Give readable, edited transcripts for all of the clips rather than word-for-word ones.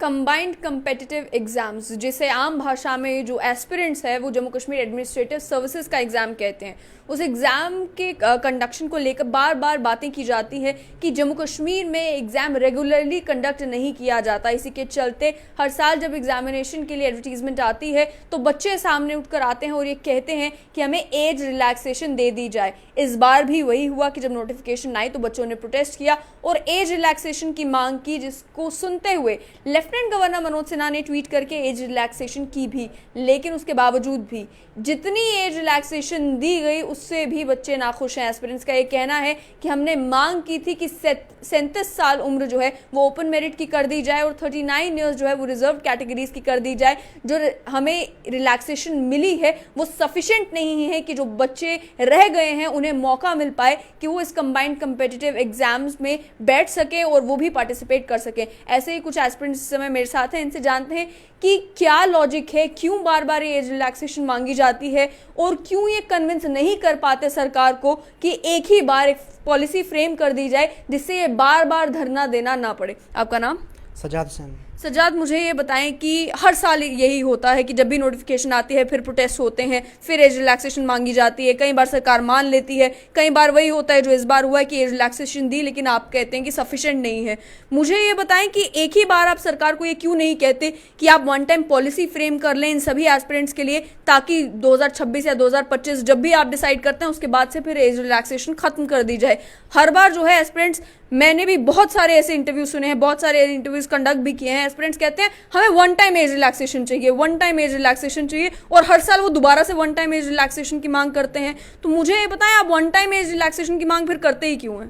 Combined competitive exams, जिसे आम भाषा में जो एस्पिरेंट्स है वो जम्मू कश्मीर एडमिनिस्ट्रेटिव सर्विसेज का एग्ज़ाम कहते हैं, उस एग्ज़ाम के कंडक्शन को लेकर बार बार बातें की जाती हैं कि जम्मू कश्मीर में एग्ज़ाम रेगुलरली कंडक्ट नहीं किया जाता। इसी के चलते हर साल जब एग्जामिनेशन के लिए एडवर्टीजमेंट आती है तो बच्चे सामने उठकर आते हैं और ये कहते हैं कि हमें एज रिलैक्सेशन दे दी जाए। इस बार भी वही हुआ कि जब नोटिफिकेशन आई तो बच्चों ने प्रोटेस्ट किया और एज रिलैक्सेशन की मांग की, जिसको सुनते हुए लेफ्टिनेंट गवर्नर मनोज सिन्हा ने ट्वीट करके एज रिलैक्सेशन की भी। लेकिन उसके बावजूद भी जितनी एज रिलैक्सेशन दी गई उससे भी बच्चे नाखुश हैं। एस्पिरेंट्स का ये कहना है कि हमने मांग की थी कि 37 साल उम्र जो है वो ओपन मेरिट की कर दी जाए और 39 ईयर्स जो है वो रिजर्व कैटेगरीज की कर दी जाए। जो हमें रिलैक्सेशन मिली है वो सफिशिएंट नहीं है कि जो बच्चे रह गए हैं उन्हें मौका मिल पाए कि वो इस कंबाइंड कम्पिटिटिव एग्जाम्स में बैठ सके और वो भी पार्टिसिपेट कर सके। ऐसे ही कुछ एस्पिरेंट्स इस समय मेरे साथ हैं, इनसे जानते हैं कि क्या लॉजिक है, क्यों बार बार एज रिलैक्सेशन मांगी जाती है और क्यों ये कन्विंस नहीं कर पाते सरकार को कि एक ही बार एक पॉलिसी फ्रेम कर दी जाए जिससे ये बार बार धरना देना ना पड़े। आपका नाम? सजाद हुसैन। सजाद, मुझे ये बताएं कि हर साल यही होता है कि जब भी नोटिफिकेशन आती है फिर प्रोटेस्ट होते हैं, फिर एज रिलैक्सेशन मांगी जाती है। कई बार सरकार मान लेती है, कई बार वही होता है जो इस बार हुआ है कि एज रिलैक्सेशन दी लेकिन आप कहते हैं कि सफिशिएंट नहीं है। मुझे ये बताएं कि एक ही बार आप सरकार को ये क्यों नहीं कहते कि आप वन टाइम पॉलिसी फ्रेम कर लें इन सभी एस्पिरेंट्स के लिए, ताकि 2026 या 2025 जब भी आप डिसाइड करते हैं उसके बाद से फिर एज रिलैक्सेशन खत्म कर दी जाए। हर बार जो है एस्पिरेंट्स, मैंने भी बहुत सारे ऐसे इंटरव्यू सुने हैं, बहुत सारे इंटरव्यूज कंडक्ट भी किए हैं, एस्पिरेंट्स कहते हैं हमें वन टाइम एज रिलैक्सेशन चाहिए, वन टाइम एज रिलैक्सेशन चाहिए, और हर साल वो दोबारा से वन टाइम एज रिलैक्सेशन की मांग करते हैं। तो मुझे ये बताएं आप वन टाइम एज रिलैक्सेशन की मांग फिर करते ही क्यों हैं?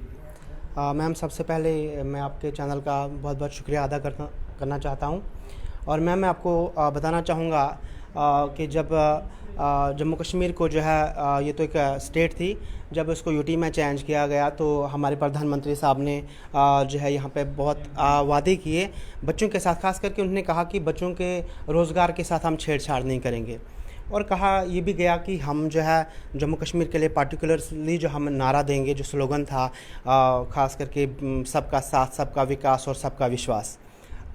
मैम, सबसे पहले मैं आपके चैनल का बहुत बहुत शुक्रिया अदा करना चाहता हूँ। और मैम, मैं आपको बताना चाहूँगा कि जब जम्मू कश्मीर को जो है ये तो एक स्टेट थी, जब उसको यूटी में चेंज किया गया तो हमारे प्रधानमंत्री साहब ने जो है यहाँ पे बहुत वादे किए बच्चों के साथ। खास करके उन्होंने कहा कि बच्चों के रोज़गार के साथ हम छेड़छाड़ नहीं करेंगे, और कहा ये भी गया कि हम जो है जम्मू कश्मीर के लिए पार्टिकुलरली जो हम नारा देंगे, जो स्लोगन था ख़ास करके सबका साथ, सबका विकास और सबका विश्वास।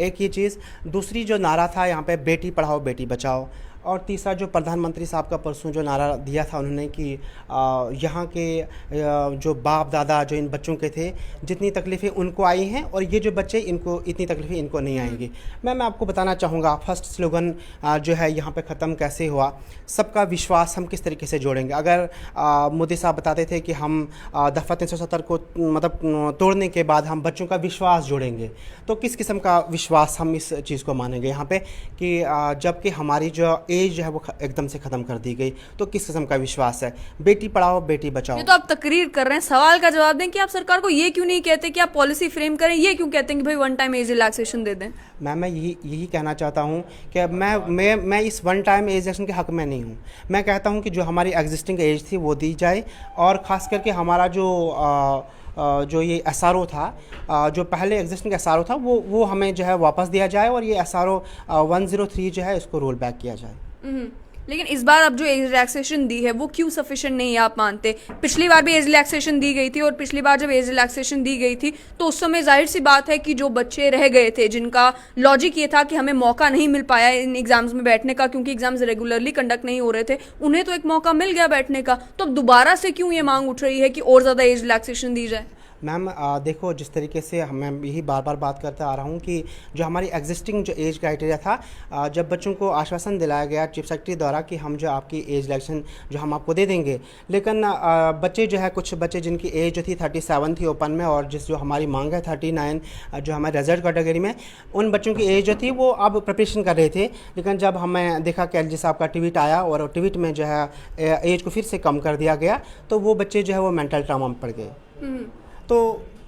एक ये चीज़। दूसरी जो नारा था यहाँ पे बेटी पढ़ाओ बेटी बचाओ। और तीसरा जो प्रधानमंत्री साहब का परसों जो नारा दिया था उन्होंने कि यहाँ के जो बाप दादा जो इन बच्चों के थे, जितनी तकलीफ़ें उनको आई हैं और ये जो बच्चे इनको इतनी तकलीफ़ें इनको नहीं आएंगी। मैं आपको बताना चाहूँगा फर्स्ट स्लोगन जो है यहाँ पे ख़त्म कैसे हुआ, सबका विश्वास हम किस तरीके से जोड़ेंगे। अगर मोदी साहब बताते थे कि हम दफ़ा 370 को मतलब तोड़ने के बाद हम बच्चों का विश्वास जोड़ेंगे, तो किस किस्म का विश्वास हम इस चीज़ को मानेंगे यहाँ पे कि जबकि हमारी जो एज जो है वो एकदम से ख़त्म कर दी गई, तो किस किस्म का विश्वास है। बेटी पढ़ाओ बेटी बचाओ। ये तो आप तकरीर कर रहे हैं, सवाल का जवाब दें कि आप सरकार को ये क्यों नहीं कहते कि आप पॉलिसी फ्रेम करें, ये क्यों कहते हैं कि भाई वन टाइम एज रिलैक्सेशन दे दें? मैं यही कहना चाहता हूँ कि मैं इस वन टाइम एज रिलैक्सेशन के हक़ में नहीं हूँ। मैं कहता हूँ कि जो हमारी एग्जिस्टिंग एज थी वो दी जाए, और ख़ास करके हमारा जो ये एसआरओ था, जो पहले एग्जिस्टिंग एसआरओ था वो हमें जो है वापस दिया जाए, और ये एसआरओ 103 जो है इसको रोल बैक किया जाए। लेकिन इस बार अब जो एज रिलैक्सेशन दी है वो क्यों सफिशिएंट नहीं है आप मानते? पिछली बार भी एज रिलैक्सेशन दी गई थी, और पिछली बार जब एज रिलैक्सेशन दी गई थी तो उस समय जाहिर सी बात है कि जो बच्चे रह गए थे, जिनका लॉजिक ये था कि हमें मौका नहीं मिल पाया इन एग्जाम्स में बैठने का क्योंकि एग्जाम्स रेगुलरली कंडक्ट नहीं हो रहे थे, उन्हें तो एक मौका मिल गया बैठने का। तो अब दोबारा से क्यों ये मांग उठ रही है कि और ज़्यादा एज रिलैक्सेशन दी जाए? मैम देखो, जिस तरीके से मैं यही बार बार बात करते आ रहा हूँ कि जो हमारी एग्जिस्टिंग जो एज क्राइटेरिया था, जब बच्चों को आश्वासन दिलाया गया चीफ सेक्रेटरी द्वारा कि हम जो आपकी एज रिलैक्सेशन जो हम आपको दे देंगे, लेकिन बच्चे जो है कुछ बच्चे जिनकी एज जो थी 37 थी ओपन में, और जो हमारी मांग है 39 जो हमारे रिजर्व कैटेगरी में, उन बच्चों की एज जो थी वो अब प्रिपरेशन कर रहे थे। लेकिन जब हमें देखा कि एलजी साहब का ट्वीट आया और ट्वीट में जो है एज को फिर से कम कर दिया गया, तो वो बच्चे जो है वो मेंटल ट्रॉमा में पड़ गए। तो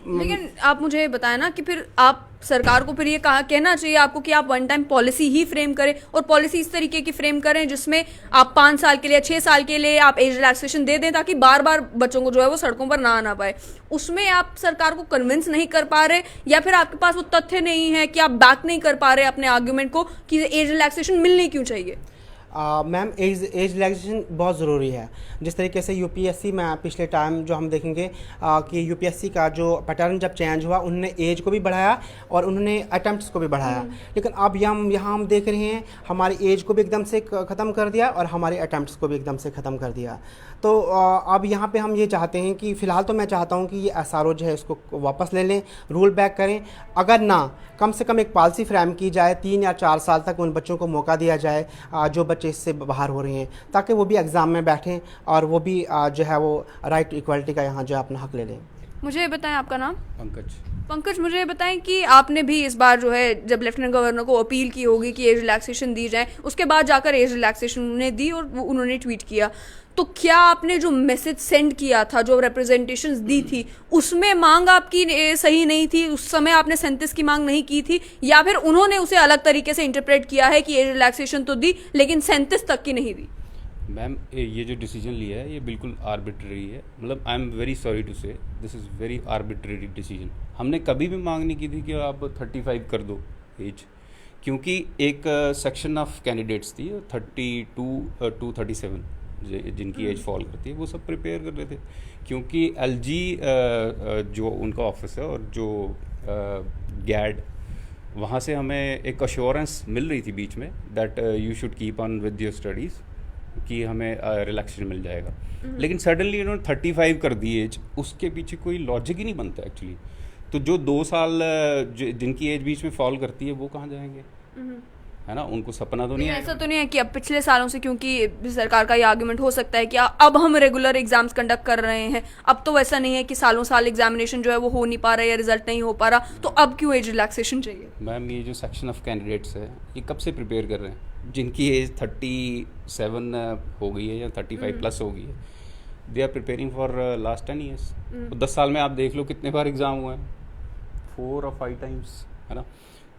लेकिन आप मुझे बताएं ना कि फिर आप सरकार को फिर ये कहना चाहिए आपको कि आप वन टाइम पॉलिसी ही फ्रेम करें, और पॉलिसी इस तरीके की फ्रेम करें जिसमें आप 5 साल के लिए 6 साल के लिए आप एज रिलैक्सेशन दे दें, ताकि बार बार बच्चों को जो है वो सड़कों पर ना आना पाए। उसमें आप सरकार को कन्विंस नहीं कर पा रहे, या फिर आपके पास वो तथ्य नहीं है कि आप बैक नहीं कर पा रहे अपने आर्ग्यूमेंट को कि एज रिलैक्सेशन मिलनी क्यों चाहिए? मैम एज रिलैक्सेशन बहुत ज़रूरी है। जिस तरीके से यूपीएससी में पिछले टाइम जो हम देखेंगे कि यूपीएससी का जो पैटर्न जब चेंज हुआ, उन्होंने एज को भी बढ़ाया और उन्होंने अटैम्प्ट्स को भी बढ़ाया। लेकिन अब यहाँ हम देख रहे हैं हमारी एज को भी एकदम से ख़त्म कर दिया और हमारे अटैम्प्ट्स को भी एकदम से ख़त्म कर दिया। तो अब यहाँ पे हम ये चाहते हैं कि फ़िलहाल तो मैं चाहता हूँ कि ये एसआरओ जो है इसको वापस ले लें, रूल बैक करें। अगर ना कम से कम एक पॉलिसी फ्रेम की जाए, 3 या 4 साल तक उन बच्चों को मौका दिया जाए जो बच्चे इससे बाहर हो रहे हैं, ताकि वो भी एग्ज़ाम में बैठें और वो भी जो है वो राइट टू इक्वलिटी का यहाँ जो है अपना हक ले लें। मुझे ये बताएं, आपका नाम? पंकज, मुझे ये बताएं कि आपने भी इस बार जो है जब लेफ्टिनेंट गवर्नर को अपील की होगी कि एज रिलैक्सेशन दी जाए, उसके बाद जाकर एज रिलैक्सेशन उन्होंने दी और उन्होंने ट्वीट किया, तो क्या आपने जो मैसेज सेंड किया था, जो रिप्रेजेंटेशंस दी थी, उसमें मांग आपकी सही नहीं थी? उस समय आपने 37 की मांग नहीं की थी, या फिर उन्होंने उसे अलग तरीके से इंटरप्रेट किया है कि एज रिलैक्सेशन तो दी लेकिन 37 तक की नहीं दी? मैम, ये जो डिसीजन लिया है ये बिल्कुल आर्बिट्रेरी है। मतलब I am very sorry to say this is very arbitrary decision. हमने कभी भी मांग नहीं की थी कि आप 35 कर दो एज, क्योंकि एक सेक्शन ऑफ कैंडिडेट्स थी 32 to 37 जिनकी एज फॉल करती है, वो सब प्रिपेयर कर रहे थे। क्योंकि एलजी जो उनका ऑफिस है और जो गैड, वहाँ से हमें एक अश्योरेंस मिल रही थी बीच में that you should keep on with your studies, कि हमें रिलैक्सेशन मिल जाएगा। लेकिन सडनली इन्होंने 35 कर दी एज, उसके पीछे कोई लॉजिक ही नहीं बनता एक्चुअली। तो जो 2 साल जिनकी एज बीच में फॉल करती है वो कहाँ जाएंगे, है ना? उनको सपना तो नहीं है। ऐसा तो नहीं है कि अब पिछले सालों से, क्योंकि सरकार का ये आर्गुमेंट हो सकता है कि अब हम रेगुलर एग्जाम्स कंडक्ट कर रहे हैं, अब तो वैसा नहीं है कि सालों साल एग्जामिनेशन जो है वो हो नहीं पा रहा है या रिजल्ट नहीं हो पा रहा, तो अब क्यों एज रिलैक्सेशन चाहिए? मैम, ये जो सेक्शन ऑफ कैंडिडेट्स है ये कब से प्रिपेयर कर रहे हैं? जिनकी एज 37 हो गई है या 35 प्लस हो गई है, they are preparing for last 10 years. 10 साल में आप देख लो कितने बार एग्ज़ाम हुए हैं, 4 or 5 टाइम्स, है ना?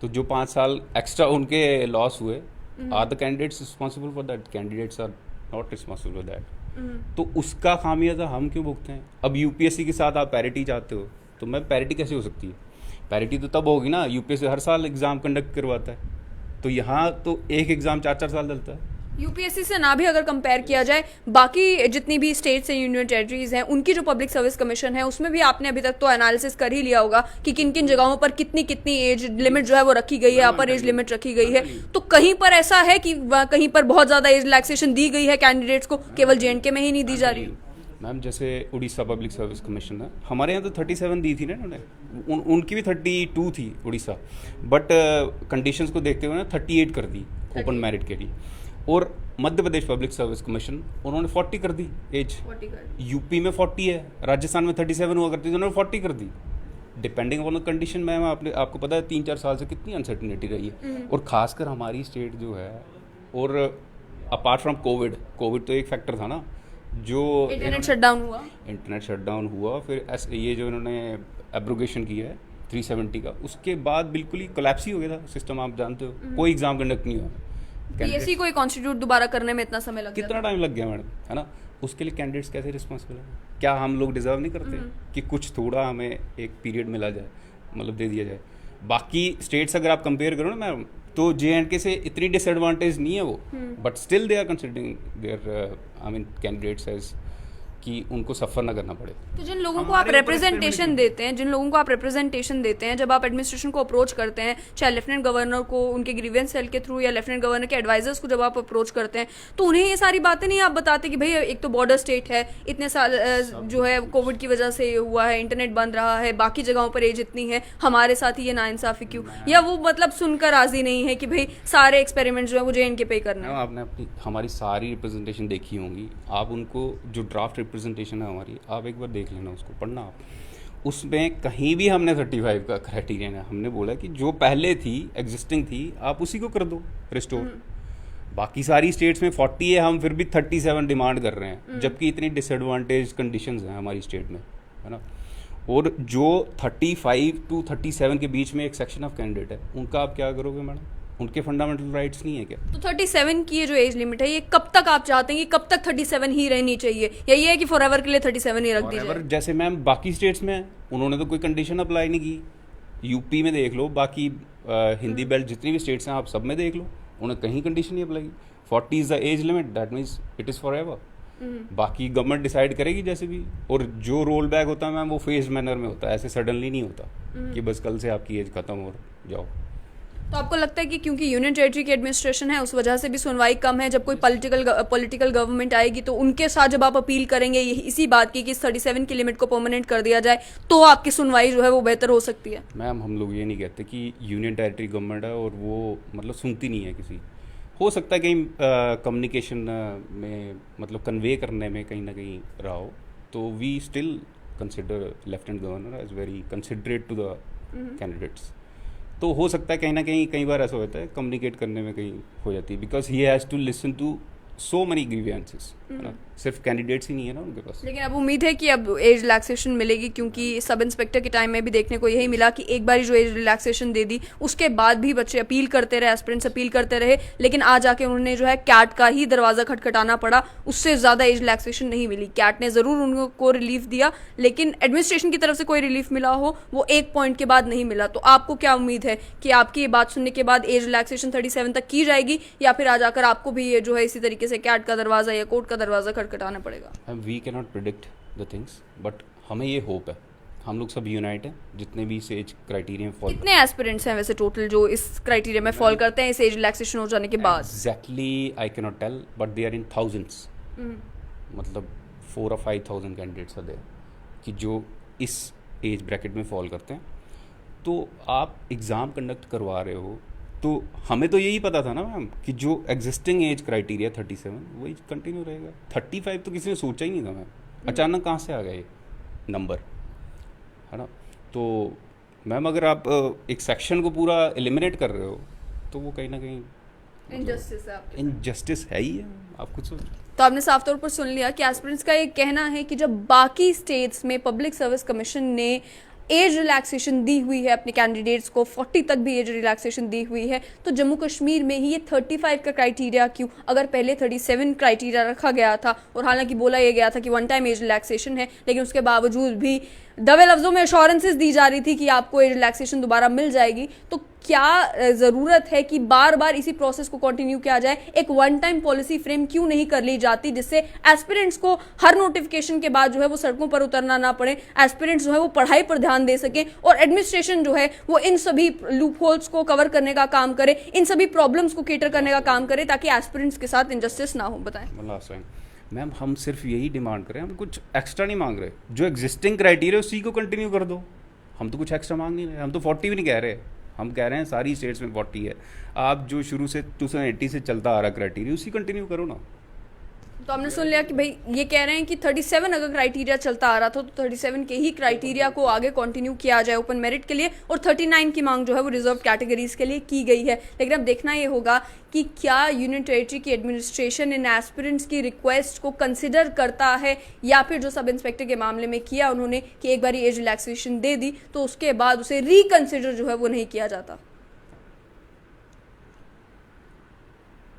तो जो 5 साल एक्स्ट्रा उनके लॉस हुए, are the candidates responsible for that? Candidates are not responsible for that. तो उसका खामियाजा हम क्यों भुगते हैं? अब यूपीएससी के साथ आप पैरिटी चाहते हो, तो मैं पैरिटी कैसे हो सकती है? पैरिटी तो तब होगी ना, यूपीएससी हर साल एग्ज़ाम कंडक्ट करवाता है, तो यहाँ तो एक एग्ज़ाम 4-4 साल चलता है। यूपीएससी से ना भी अगर कंपेयर किया जाए, बाकी जितनी भी स्टेट्स एंड यूनियन टेरिटरीज हैं, उनकी जो पब्लिक सर्विस कमीशन है, उसमें भी आपने अभी तक तो एनालिसिस कर ही लिया होगा कि किन किन जगहों पर कितनी कितनी एज लिमिट जो है वो रखी गई है, अपर एज लिमिट रखी गई है। तो कहीं पर ऐसा है कि कहीं पर बहुत ज़्यादा एज रिलैक्सेशन दी गई है कैंडिडेट्स को, केवल जेएंडके में ही नहीं दी जा रही? मैम, जैसे उड़ीसा पब्लिक सर्विस कमीशन है, हमारे यहाँ तो 37 दी थी ना इन्होंने, उनकी भी 32 थी उड़ीसा, बट कंडीशंस को देखते हुए ना 38 कर दी ओपन मेरिट के लिए। और Madhya Pradesh public service commission, उन्होंने 40 कर दी एज। यूपी में 40 है, राजस्थान में 37 हुआ करती थी, उन्होंने 40 कर दी। Depending on the condition. Ma'am, आपको पता है 3-4 साल से कितनी अनसर्टिनिटी रही है, और ख़ासकर हमारी स्टेट जो है, और अपार्ट फ्रॉम कोविड तो एक फैक्टर था ना, जो इंटरनेट शटडाउन हुआ, फिर ये जो इन्होंने एब्रोगेशन किया है 370 का, उसके बाद बिल्कुल ही कोलैप्स ही हो गया था सिस्टम। आप जानते हो, कोई एग्जाम कंडक्ट नहीं हुआ। पीएससी को कॉन्स्टिट्यूट दोबारा करने में इतना समय लग गया, कितना टाइम लग गया मैडम, है ना? उसके लिए कैंडिडेट्स कैसे रिस्पॉन्सिबल है? क्या हम लोग डिजर्व नहीं करते कि कुछ थोड़ा हमें एक पीरियड मिला जाए, मतलब दे दिया जाए? बाकी स्टेट्स अगर आप कंपेयर करो ना मैम, तो JNK से इतनी डिसएडवांटेज नहीं है वो, but still they are considering their candidates as कि उनको सफ़र ना करना पड़े। तो जिन लोगों को आप रिप्रेजेंटेशन देते हैं, जब आप एडमिनिस्ट्रेशन को अप्रोच करते हैं, चाहे लेफ्टिनेंट गवर्नर को उनके ग्रीवेंस सेल के थ्रू या लेफ्टिनेंट गवर्नर के एडवाइजर्स को जब आप अप्रोच करते हैं, तो उन्हें ये सारी बातें नहीं आप बताते कि भाई एक तो बॉर्डर स्टेट है, इतने साल जो है कोविड की वजह से हुआ है, इंटरनेट बंद रहा है, बाकी जगहों पर एज इतनी है, हमारे साथ ही ये नाइंसाफी क्यों? या वो मतलब सुनकर राजी नहीं है कि भाई सारे एक्सपेरिमेंट जो है वो JNK पे करना है? आपने हमारी सारी रिप्रेजेंटेशन देखी होंगी, आप उनको जो ड्राफ्ट रिप्रेजेंटेशन है हमारी, आप एक बार देख लेना, उसको पढ़ना आप। उसमें कहीं भी हमने 35 का क्राइटेरिया है, हमने बोला कि जो पहले थी एग्जिस्टिंग थी आप उसी को कर दो रिस्टोर। बाकी सारी स्टेट्स में 40 है, हम फिर भी 37 डिमांड कर रहे हैं, जबकि इतनी डिसएडवांटेज कंडीशंस हैं हमारी स्टेट में, है ना? और जो 35 to 37 के बीच में एक सेक्शन ऑफ कैंडिडेट है, उनका आप क्या करोगे मैडम? उनके फंडामेंटल राइट्स नहीं है क्या? तो 37 की ये जो एज लिमिट है, ये कब तक आप चाहते हैं कि कब तक 37 ही रहनी चाहिए, या ये है कि फॉरएवर के लिए 37 ही रख दी जाए? जैसे मैम बाकी स्टेट्स में उन्होंने तो कोई कंडीशन अप्लाई नहीं की। यूपी में देख लो, बाकी हिंदी बेल्ट जितनी भी स्टेट्स हैं आप सब में देख लो, उन्होंने कहीं कंडीशन नहीं अप्लाई की। 40 is the age limit, that means it is for ever. बाकी गवर्नमेंट डिसाइड करेगी जैसे भी, और जो रोल बैक होता है मैम वो फेज मैनर में होता है, ऐसे सडनली नहीं होता कि बस कल से आपकी एज खत्म और जाओ। तो आपको लगता है कि क्योंकि यूनियन टेरिटरी की एडमिनिस्ट्रेशन है उस वजह से भी सुनवाई कम है, जब कोई पॉलिटिकल गवर्नमेंट आएगी तो उनके साथ जब आप अपील करेंगे इसी बात की कि इस 37 की लिमिट को परमानेंट कर दिया जाए तो आपकी सुनवाई जो है वो बेहतर हो सकती है? मैम हम लोग ये नहीं कहते कि यूनियन टेरिटरी गवर्नमेंट है और वो मतलब सुनती नहीं है किसी। हो सकता है कहीं कम्युनिकेशन में मतलब कन्वे करने में कहीं ना कहीं रहा हो, तो we still consider lieutenant governor as very considerate to the candidates. तो हो सकता है कहीं ना कहीं कई बार ऐसा होता है कम्युनिकेट करने में कहीं हो जाती है, because he has to listen to so many grievances, है ना, सिर्फ कैंडिडेट्स ही नहीं है ना उनके पास। लेकिन अब उम्मीद है कि अब एज रिलैक्सेशन मिलेगी, क्योंकि सब इंस्पेक्टर के टाइम में भी देखने को यही मिला कि एक बार जो एज रिलैक्सेशन दे दी उसके बाद भी बच्चे अपील करते रहे, एस्पिरेंट्स अपील करते रहे, लेकिन आज आके उन्होंने जो है कैट का ही दरवाज़ा खटखटाना पड़ा, उससे ज़्यादा एज रिलैक्सेशन नहीं मिली। कैट ने ज़रूर उनको रिलीफ दिया, लेकिन एडमिनिस्ट्रेशन की तरफ से कोई रिलीफ मिला हो वो एक पॉइंट के बाद नहीं मिला। तो आपको क्या उम्मीद है कि आपकी ये बात सुनने के बाद एज रिलैक्सेशन 37 तक की जाएगी, या फिर आज आकर आपको भी ये जो है इसी तरीके से कैट का दरवाज़ा या कोर्ट का दरवाज़ा खटखटाना पड़ेगा? We can not predict the things, but हमें ये होप है, हम लोग सब यूनाइट हैं जितने भी इस एज क्राइटेरिया फॉल। कितने एस्पिरेंट्स हैं वैसे टोटल जो इस क्राइटेरिया में फॉल करते हैं इस एज रिलैक्सेशन हो जाने के बाद? Exactly I can not tell, but they are in thousands, मतलब 4 or 5,000 कैंडिडेट्स आर देयर कि जो इस एज ब्रैकेट में फॉल करते हैं। तो आप एग्ज़ाम कंडक्ट करवा रहे हो तो हमें तो यही पता था ना मैम कि जो एग्जिस्टिंग एज क्राइटेरिया 37 वही कंटिन्यू रहेगा। 35 तो किसी ने सोचा ही नहीं था मैम, अचानक कहाँ से आ गए नंबर, है ना। तो मैम अगर आप एक सेक्शन को पूरा एलिमिनेट कर रहे हो तो वो कहीं ना कहीं इनजस्टिस है ही है, आप कुछ सोच। तो आपने साफ तौर पर सुन लिया कि एस्पिरेंट्स का ये कहना है कि जब बाकी स्टेट्स में पब्लिक सर्विस कमीशन ने एज रिलैक्सेशन दी हुई है अपने कैंडिडेट्स को, 40 तक भी एज रिलैक्सेशन दी हुई है, तो जम्मू कश्मीर में ही ये 35 का क्राइटेरिया क्यों? अगर पहले 37 क्राइटेरिया रखा गया था और हालांकि बोला यह गया था कि वन टाइम एज रिलैक्सेशन है, लेकिन उसके बावजूद भी दबे लफ्ज़ों में एश्योरेंसेस दी जा रही थी कि आपको एज रिलैक्सेशन दोबारा मिल जाएगी, तो क्या ज़रूरत है कि बार बार इसी प्रोसेस को कंटिन्यू किया जाए? एक वन टाइम पॉलिसी फ्रेम क्यों नहीं कर ली जाती जिससे एस्पिरेंट्स को हर नोटिफिकेशन के बाद जो है वो सड़कों पर उतरना ना पड़े, एस्पिरेंट्स जो है वो पढ़ाई पर ध्यान दे सकें और एडमिनिस्ट्रेशन जो है वो इन सभी लूप होल्स को कवर करने का काम करे, इन सभी प्रॉब्लम्स को केटर करने का काम करे ताकि एस्पिरेंट्स के साथ इनजस्टिस ना हो? बताएं। मैम हम सिर्फ यही डिमांड करें, हम कुछ एक्स्ट्रा नहीं मांग रहे। जो एग्जिस्टिंग क्राइटेरिया उसी को कंटिन्यू कर दो, हम तो कुछ एक्स्ट्रा मांग नहीं रहे। हम तो 40 भी नहीं कह रहे, हम कह रहे हैं सारी स्टेट्स में 40 है। आप जो शुरू से 2080 से चलता आ रहा क्राइटेरिया उसी कंटिन्यू करो ना। तो हमने सुन लिया कि भाई ये कह रहे हैं कि 37 अगर क्राइटेरिया चलता आ रहा था तो 37 के ही क्राइटेरिया को आगे कंटिन्यू किया जाए ओपन मेरिट के लिए, और 39 की मांग जो है वो रिजर्व कैटेगरीज के लिए की गई है। लेकिन अब देखना ये होगा कि क्या यूनियन टेरिटरी की एडमिनिस्ट्रेशन इन एस्पिरेंट्स की रिक्वेस्ट को कंसिडर करता है, या फिर जो सब इंस्पेक्टर के मामले में किया उन्होंने कि एक बार एज रिलैक्सेशन दे दी तो उसके बाद उसे रिकंसिडर जो है वो नहीं किया जाता।